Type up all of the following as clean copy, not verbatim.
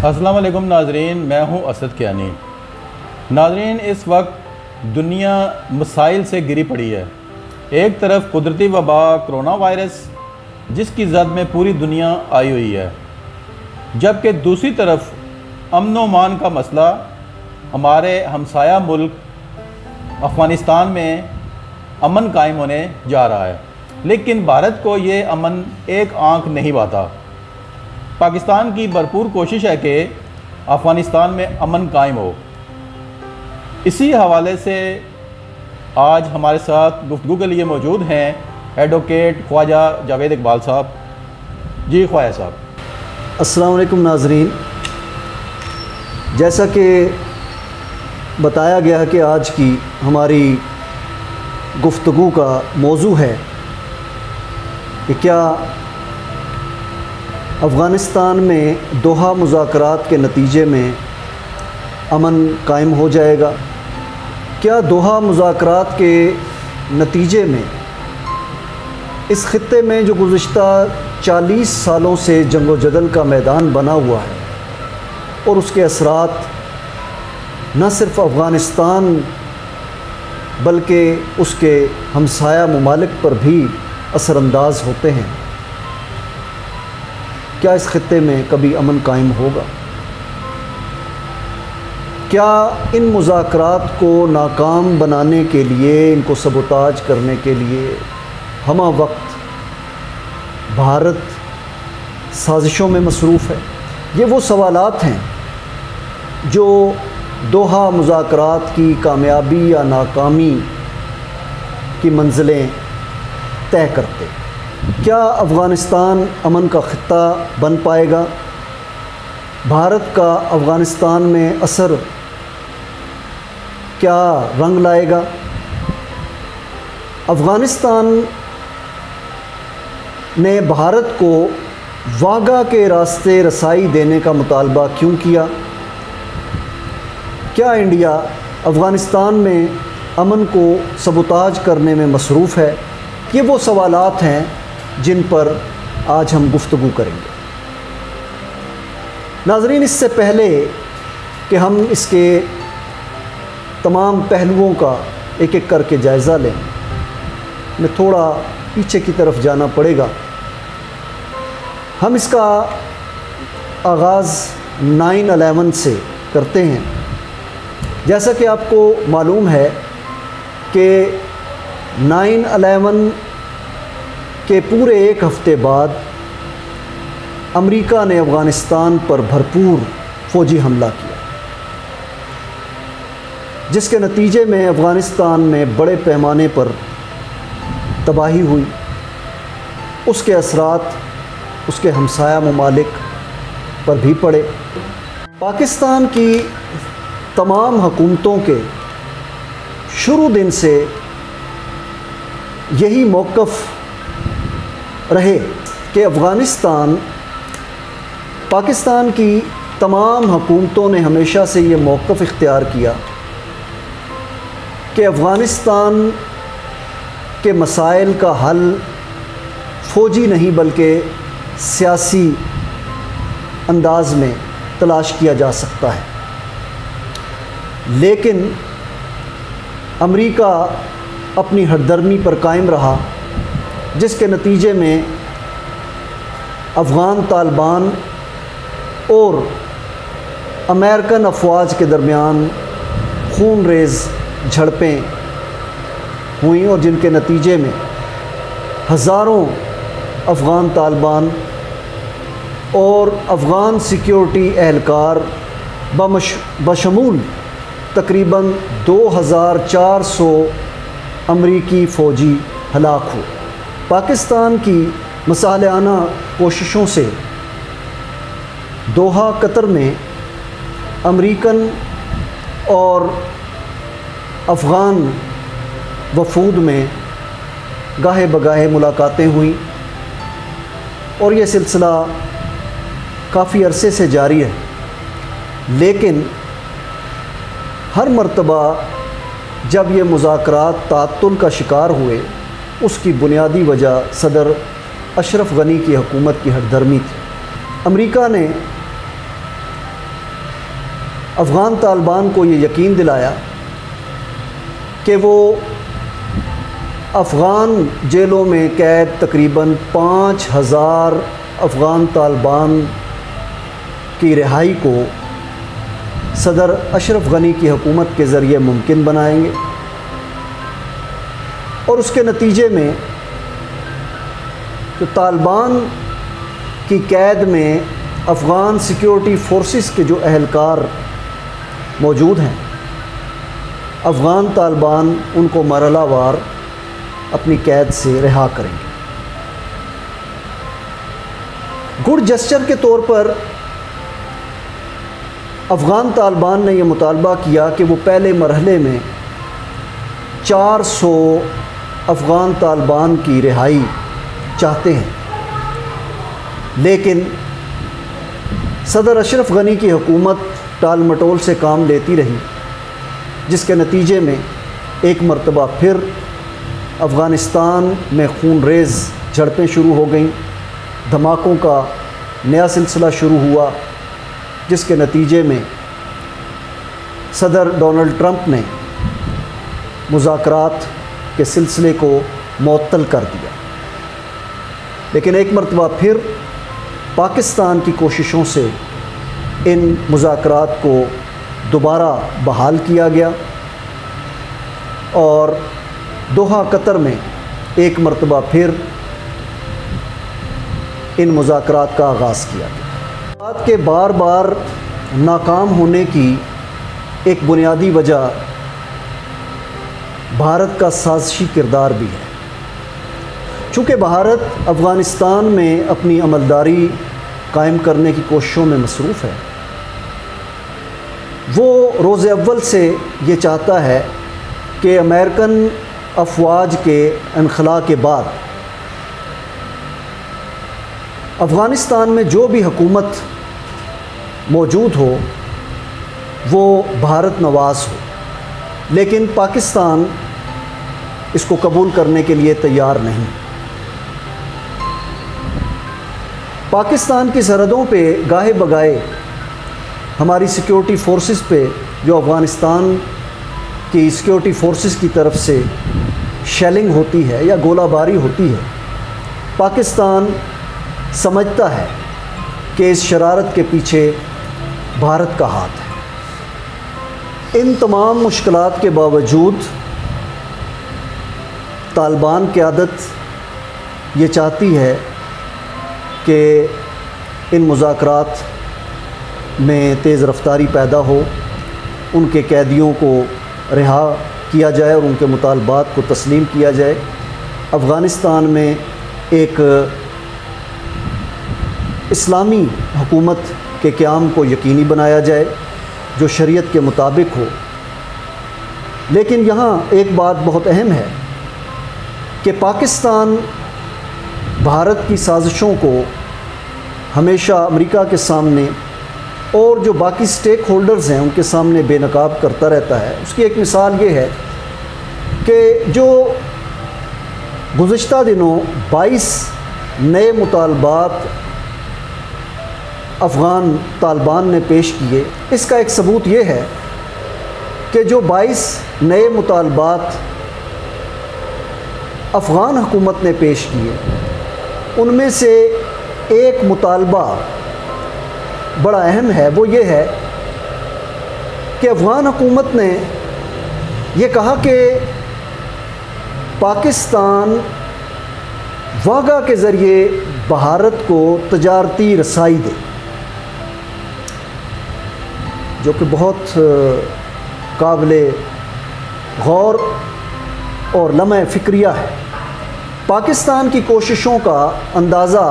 السلام علیکم ناظرین، میں ہوں اسد کیانی۔ ناظرین، اس وقت دنیا مسائل سے گری پڑی ہے۔ ایک طرف قدرتی وبا کرونا وائرس جس کی زد میں پوری دنیا آئی ہوئی ہے، جبکہ دوسری طرف امن و امان کا مسئلہ ہمارے ہمسایہ ملک افغانستان میں امن قائم ہونے جا رہا ہے، لیکن بھارت کو یہ امن ایک آنکھ نہیں بھاتا۔ پاکستان کی بھرپور کوشش ہے کہ افغانستان میں امن قائم ہو۔ اسی حوالے سے آج ہمارے ساتھ گفتگو کے لیے موجود ہیں ایڈوکیٹ خواجہ جاوید اقبال صاحب۔ جی خواجہ صاحب۔ السلام علیکم ناظرین، جیسا کہ بتایا گیا کہ آج کی ہماری گفتگو کا موضوع ہے کہ کیا افغانستان میں دوحہ مذاکرات کے نتیجے میں امن قائم ہو جائے گا؟ کیا دوحہ مذاکرات کے نتیجے میں اس خطے میں جو گزشتہ 40 سالوں سے جنگ و جدل کا میدان بنا ہوا ہے اور اس کے اثرات نہ صرف افغانستان بلکہ اس کے ہمسایہ ممالک پر بھی اثر انداز ہوتے ہیں، کیا اس خطے میں کبھی امن قائم ہوگا؟ کیا ان مذاکرات کو ناکام بنانے کے لیے، ان کو سبوتاج کرنے کے لیے ہمہ وقت بھارت سازشوں میں مصروف ہے؟ یہ وہ سوالات ہیں جو دوحہ مذاکرات کی کامیابی یا ناکامی کی منزلیں طے کرتے۔ کیا افغانستان امن کا خطہ بن پائے گا؟ بھارت کا افغانستان میں اثر کیا رنگ لائے گا؟ افغانستان نے بھارت کو واگا کے راستے رسائی دینے کا مطالبہ کیوں کیا؟ کیا انڈیا افغانستان میں امن کو سبوتاج کرنے میں مصروف ہے؟ یہ وہ سوالات ہیں جن پر آج ہم گفتگو کریں گے۔ ناظرین، اس سے پہلے کہ ہم اس کے تمام پہلوؤں کا ایک ایک کر کے جائزہ لیں، میں تھوڑا پیچھے کی طرف جانا پڑے گا۔ ہم اس کا آغاز 9/11 سے کرتے ہیں۔ جیسا کہ آپ کو معلوم ہے کہ 9/11 کے پورے ایک ہفتے بعد امریکہ نے افغانستان پر بھرپور فوجی حملہ کیا، جس کے نتیجے میں افغانستان میں بڑے پیمانے پر تباہی ہوئی۔ اس کے اثرات اس کے ہمسایہ ممالک پر بھی پڑے۔ پاکستان کی تمام حکومتوں کے شروع دن سے یہی موقف رہے کہ پاکستان کی تمام حکومتوں نے ہمیشہ سے یہ موقف اختیار کیا کہ افغانستان کے مسائل کا حل فوجی نہیں بلکہ سیاسی انداز میں تلاش کیا جا سکتا ہے۔ لیکن امریکہ اپنی ہٹ درمی پر قائم رہا، جس کے نتیجے میں افغان طالبان اور امریکن افواج کے درمیان خون ریز جھڑپیں ہوئیں، اور جن کے نتیجے میں ہزاروں افغان طالبان اور افغان سیکیورٹی اہلکار بشمول تقریباً 2400 امریکی فوجی ہلاک ہوئے۔ پاکستان کی مصالحانہ کوششوں سے دوحہ قطر میں امریکن اور افغان وفود میں گاہے بگاہے ملاقاتیں ہوئیں، اور یہ سلسلہ کافی عرصے سے جاری ہے۔ لیکن ہر مرتبہ جب یہ مذاکرات تعطل کا شکار ہوئے، اس کی بنیادی وجہ صدر اشرف غنی کی حکومت کی ہٹ درمی تھی۔ امریکہ نے افغان طالبان کو یہ یقین دلایا کہ وہ افغان جیلوں میں قید تقریباً 5000 افغان طالبان کی رہائی کو صدر اشرف غنی کی حکومت کے ذریعے ممکن بنائیں گے، اور اس کے نتیجے میں جو طالبان کی قید میں افغان سیکیورٹی فورسز کے جو اہلکار موجود ہیں، افغان طالبان ان کو مرحلہ وار اپنی قید سے رہا کریں گے۔ گڈ جسچر کے طور پر افغان طالبان نے یہ مطالبہ کیا کہ وہ پہلے مرحلے میں 400 افغان طالبان کی رہائی چاہتے ہیں، لیکن صدر اشرف غنی کی حکومت ٹال مٹول سے کام لیتی رہی، جس کے نتیجے میں ایک مرتبہ پھر افغانستان میں خون ریز جھڑپیں شروع ہو گئیں، دھماکوں کا نیا سلسلہ شروع ہوا، جس کے نتیجے میں صدر ڈونلڈ ٹرمپ نے مذاکرات کے سلسلے کو معطل کر دیا۔ لیکن ایک مرتبہ پھر پاکستان کی کوششوں سے ان مذاکرات کو دوبارہ بحال کیا گیا اور دوحہ قطر میں ایک مرتبہ پھر ان مذاکرات کا آغاز کیا گیا۔ بات کے بار بار ناکام ہونے کی ایک بنیادی وجہ بھارت کا سازشی کردار بھی ہے۔ چونکہ بھارت افغانستان میں اپنی عملداری قائم کرنے کی کوششوں میں مصروف ہے، وہ روز اول سے یہ چاہتا ہے کہ امریکن افواج کے انخلاء کے بعد افغانستان میں جو بھی حکومت موجود ہو وہ بھارت نواز ہو، لیکن پاکستان اس کو قبول کرنے کے لیے تیار نہیں۔ پاکستان کی سرحدوں پہ گاہے بگاہے ہماری سیکیورٹی فورسز پہ جو افغانستان کی سیکیورٹی فورسز کی طرف سے شیلنگ ہوتی ہے یا گولہ باری ہوتی ہے، پاکستان سمجھتا ہے کہ اس شرارت کے پیچھے بھارت کا ہاتھ ہے۔ ان تمام مشکلات کے باوجود طالبان قیادت یہ چاہتی ہے کہ ان مذاکرات میں تیز رفتاری پیدا ہو، ان کے قیدیوں کو رہا کیا جائے اور ان کے مطالبات کو تسلیم کیا جائے، افغانستان میں ایک اسلامی حکومت کے قیام کو یقینی بنایا جائے جو شریعت کے مطابق ہو۔ لیکن یہاں ایک بات بہت اہم ہے کہ پاکستان بھارت کی سازشوں کو ہمیشہ امریکہ کے سامنے اور جو باقی سٹیک ہولڈرز ہیں ان کے سامنے بے نقاب کرتا رہتا ہے۔ اس کی ایک مثال یہ ہے کہ جو گزشتہ دنوں 22 نئے مطالبات افغان طالبان نے پیش کیے، اس کا ایک ثبوت یہ ہے کہ جو 22 نئے مطالبات افغان حکومت نے پیش کیے ان میں سے ایک مطالبہ بڑا اہم ہے، وہ یہ ہے کہ افغان حکومت نے یہ کہا کہ پاکستان واگا کے ذریعے بھارت کو تجارتی رسائی دے، جو کہ بہت قابل غور اور لمحہ فکریہ ہے۔ پاکستان کی کوششوں کا اندازہ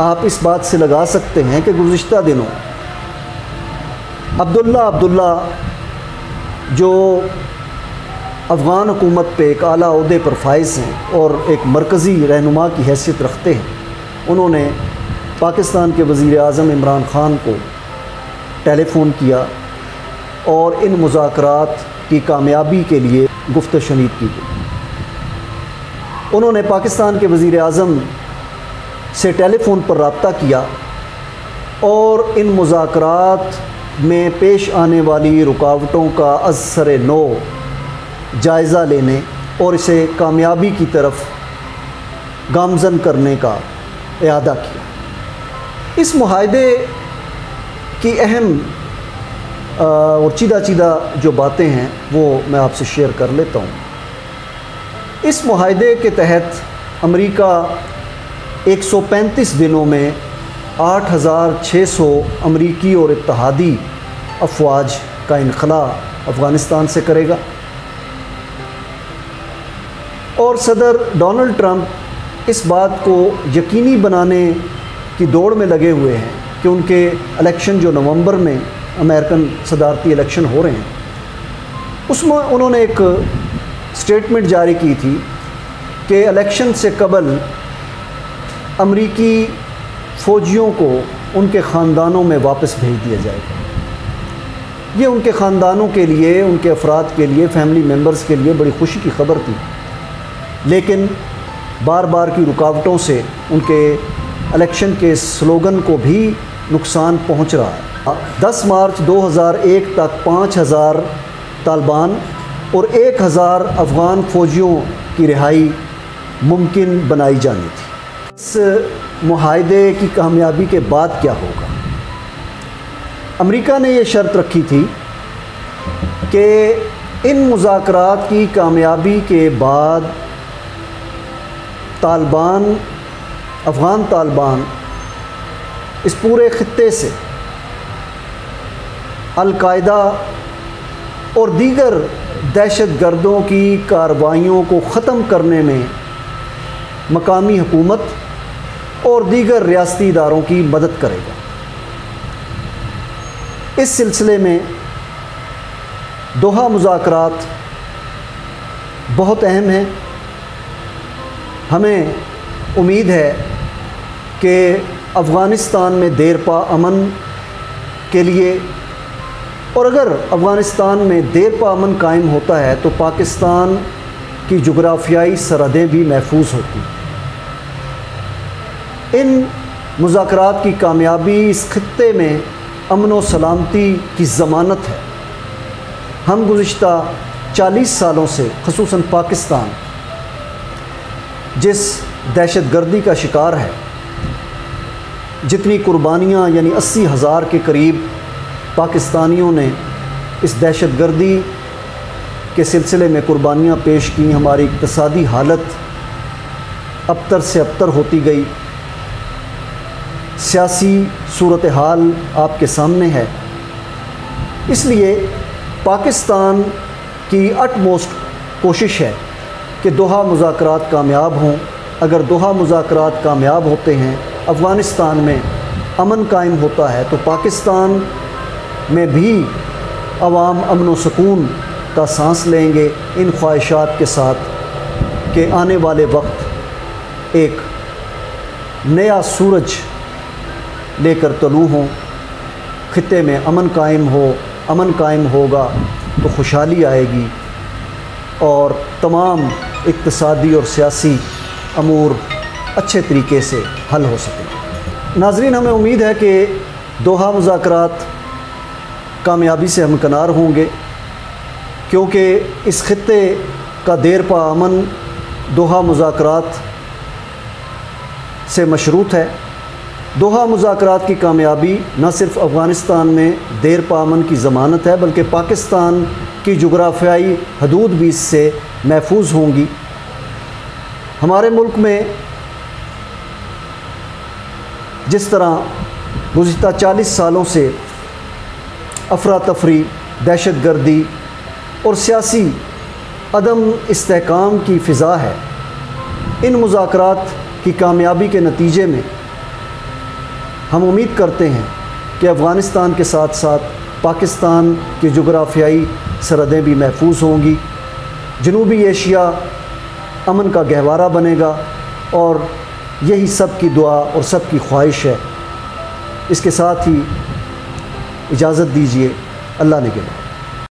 آپ اس بات سے لگا سکتے ہیں کہ گزشتہ دنوں عبداللہ جو افغان حکومت پہ ایک اعلیٰ عہدے پر فائز ہیں اور ایک مرکزی رہنما کی حیثیت رکھتے ہیں، انہوں نے پاکستان کے وزیر اعظم عمران خان کو ٹیلی فون کیا اور ان مذاکرات کی کامیابی کے لیے گفت و شنید کی گئی۔ انہوں نے پاکستان کے وزیر اعظم سے ٹیلی فون پر رابطہ کیا اور ان مذاکرات میں پیش آنے والی رکاوٹوں کا از سر نو جائزہ لینے اور اسے کامیابی کی طرف گامزن کرنے کا اعادہ کیا۔ اس معاہدے کی اہم اور چیدہ جو باتیں ہیں وہ میں آپ سے شیئر کر لیتا ہوں۔ اس معاہدے کے تحت امریکہ 135 دنوں میں 8600 امریکی اور اتحادی افواج کا انخلاء افغانستان سے کرے گا، اور صدر ڈونلڈ ٹرمپ اس بات کو یقینی بنانے کی دوڑ میں لگے ہوئے ہیں کہ ان کے الیکشن جو نومبر میں امریکن صدارتی الیکشن ہو رہے ہیں، اس میں انہوں نے ایک سٹیٹمنٹ جاری کی تھی کہ الیکشن سے قبل امریکی فوجیوں کو ان کے خاندانوں میں واپس بھیج دیا جائے گا۔ یہ ان کے خاندانوں کے لیے، ان کے افراد کے لیے، فیملی ممبرز کے لیے بڑی خوشی کی خبر تھی، لیکن بار بار کی رکاوٹوں سے ان کے الیکشن کے سلوگن کو بھی نقصان پہنچ رہا ہے۔ 10 مارچ 2001 تک 5000 طالبان اور 1000 افغان فوجیوں کی رہائی ممکن بنائی جانی تھی۔ اس معاہدے کی کامیابی کے بعد کیا ہوگا؟ امریکہ نے یہ شرط رکھی تھی کہ ان مذاکرات کی کامیابی کے بعد افغان طالبان اس پورے خطے سے القاعدہ اور دیگر دہشت گردوں کی کارروائیوں کو ختم کرنے میں مقامی حکومت اور دیگر ریاستی اداروں کی مدد کرے گا۔ اس سلسلے میں دوحہ مذاکرات بہت اہم ہیں۔ ہمیں امید ہے کہ افغانستان میں دیرپا امن کے لیے، اور اگر افغانستان میں دیرپا امن قائم ہوتا ہے تو پاکستان کی جغرافیائی سرحدیں بھی محفوظ ہوتی ہیں۔ ان مذاکرات کی کامیابی اس خطے میں امن و سلامتی کی ضمانت ہے۔ ہم گزشتہ 40 سالوں سے، خصوصاً پاکستان جس دہشت گردی کا شکار ہے، جتنی قربانیاں یعنی 80,000 کے قریب پاکستانیوں نے اس دہشت گردی کے سلسلے میں قربانیاں پیش کی، ہماری اقتصادی حالت ابتر سے ابتر ہوتی گئی، سیاسی صورتحال آپ کے سامنے ہے۔ اس لیے پاکستان کی اٹ موسٹ کوشش ہے کہ دوحہ مذاکرات کامیاب ہوں۔ اگر دوحہ مذاکرات کامیاب ہوتے ہیں، افغانستان میں امن قائم ہوتا ہے، تو پاکستان میں بھی عوام امن و سکون کا سانس لیں گے، ان خواہشات کے ساتھ کہ آنے والے وقت ایک نیا سورج لے کر طلوع ہوں، خطے میں امن قائم ہوگا تو خوشحالی آئے گی اور تمام اقتصادی اور سیاسی امور اچھے طریقے سے حل ہو سکیں۔ ناظرین، ہمیں امید ہے کہ دوحہ مذاکرات کامیابی سے ہمکنار ہوں گے، کیونکہ اس خطے کا دیرپا امن دوحہ مذاکرات سے مشروط ہے۔ دوحہ مذاکرات کی کامیابی نہ صرف افغانستان میں دیرپا امن کی ضمانت ہے، بلکہ پاکستان کی جغرافیائی حدود بھی اس سے محفوظ ہوں گی۔ ہمارے ملک میں جس طرح گزشتہ 40 سالوں سے افراتفری، دہشت گردی اور سیاسی عدم استحکام کی فضا ہے، ان مذاکرات کی کامیابی کے نتیجے میں ہم امید کرتے ہیں کہ افغانستان کے ساتھ ساتھ پاکستان کی جغرافیائی سرحدیں بھی محفوظ ہوں گی، جنوبی ایشیا امن کا گہوارہ بنے گا، اور یہی سب کی دعا اور سب کی خواہش ہے۔ اس کے ساتھ ہی اجازت دیجیے، اللہ نگہبان۔